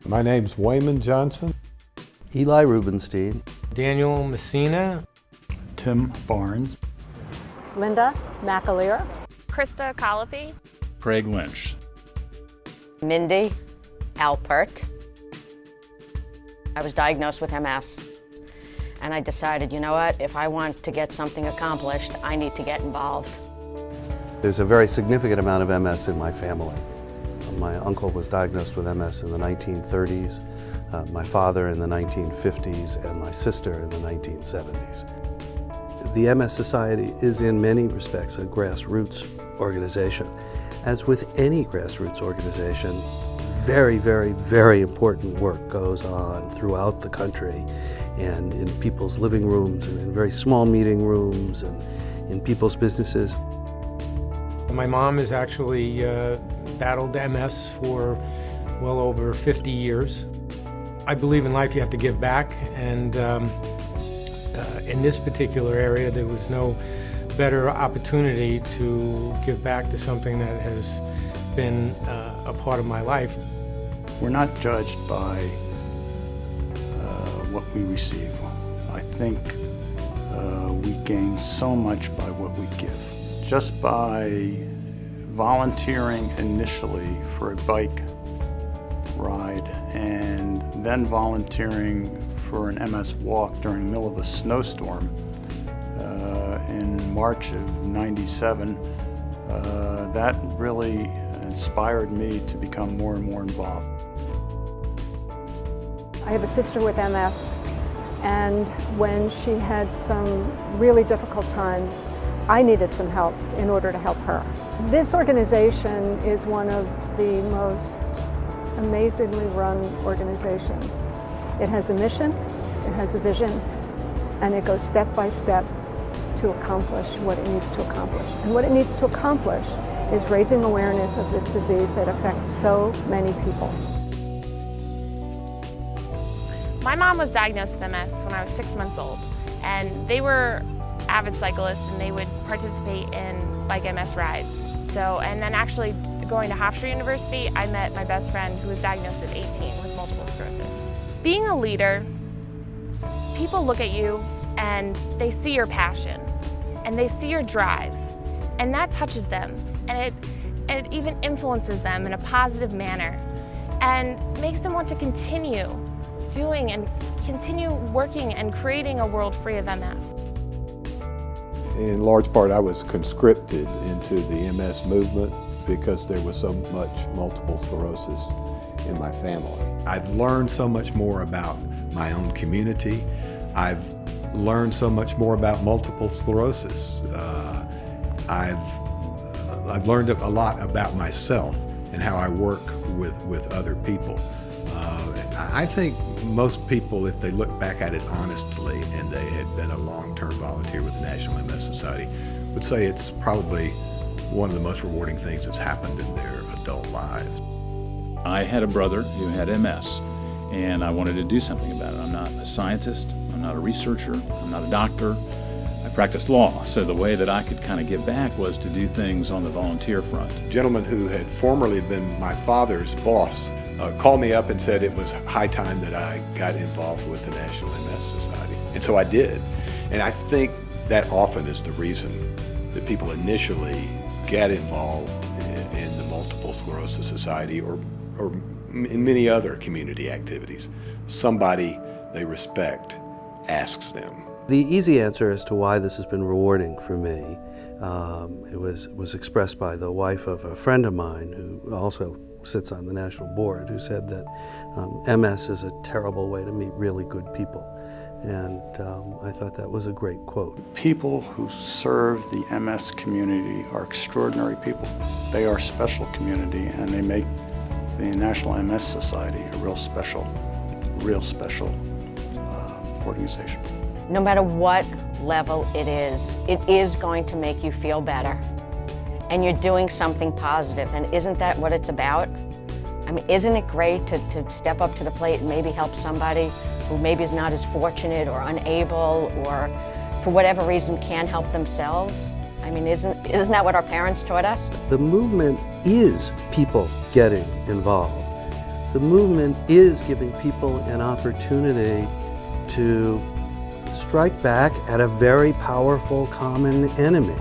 My name's Wayman Johnson. Eli Rubenstein. Daniel Messina. Tim Barnes. Linda McAleer. Krista Colopy. Craig Lynch. Mindy Alpert. I was diagnosed with MS, and I decided, you know what, if I want to get something accomplished, I need to get involved. There's a very significant amount of MS in my family. My uncle was diagnosed with MS in the 1930s, my father in the 1950s, and my sister in the 1970s. The MS Society is in many respects a grassroots organization. As with any grassroots organization, very, very, very important work goes on throughout the country and in people's living rooms and in very small meeting rooms and in people's businesses. My mom has actually battled MS for well over 50 years. I believe in life you have to give back, and in this particular area there was no better opportunity to give back to something that has been a part of my life. We're not judged by what we receive. I think we gain so much by what we give. Just by volunteering initially for a bike ride and then volunteering for an MS walk during the middle of a snowstorm in March of '97, that really inspired me to become more and more involved. I have a sister with MS, and when she had some really difficult times, I needed some help in order to help her. This organization is one of the most amazingly run organizations. It has a mission, it has a vision, and it goes step by step to accomplish what it needs to accomplish. And what it needs to accomplish is raising awareness of this disease that affects so many people. My mom was diagnosed with MS when I was 6 months old, and they were avid cyclists and they would participate in bike MS rides. And then actually going to Hofstra University, I met my best friend who was diagnosed at 18 with multiple sclerosis. Being a leader, people look at you and they see your passion and they see your drive, and that touches them, and it even influences them in a positive manner and makes them want to continue doing and continue working and creating a world free of MS. In large part, I was conscripted into the MS movement because there was so much multiple sclerosis in my family. I've learned so much more about my own community. I've learned so much more about multiple sclerosis. I've learned a lot about myself and how I work with other people. I think most people, if they look back at it honestly and they had been a long-term volunteer with the National MS Society, would say it's probably one of the most rewarding things that's happened in their adult lives. I had a brother who had MS, and I wanted to do something about it. I'm not a scientist, I'm not a researcher, I'm not a doctor. I practiced law, so the way that I could kind of give back was to do things on the volunteer front. A gentleman who had formerly been my father's boss called me up and said it was high time that I got involved with the National MS Society. And so I did. And I think that often is the reason that people initially get involved in the Multiple Sclerosis Society or in many other community activities. Somebody they respect asks them. The easy answer as to why this has been rewarding for me, it was expressed by the wife of a friend of mine who also sits on the national board, who said that MS is a terrible way to meet really good people. And I thought that was a great quote. People who serve the MS community are extraordinary people. They are a special community, and they make the National MS Society a real special organization. No matter what level it is going to make you feel better. And you're doing something positive, and isn't that what it's about? I mean, isn't it great to step up to the plate and maybe help somebody who maybe is not as fortunate or unable or for whatever reason can't help themselves? I mean, isn't that what our parents taught us? The movement is people getting involved. The movement is giving people an opportunity to strike back at a very powerful common enemy.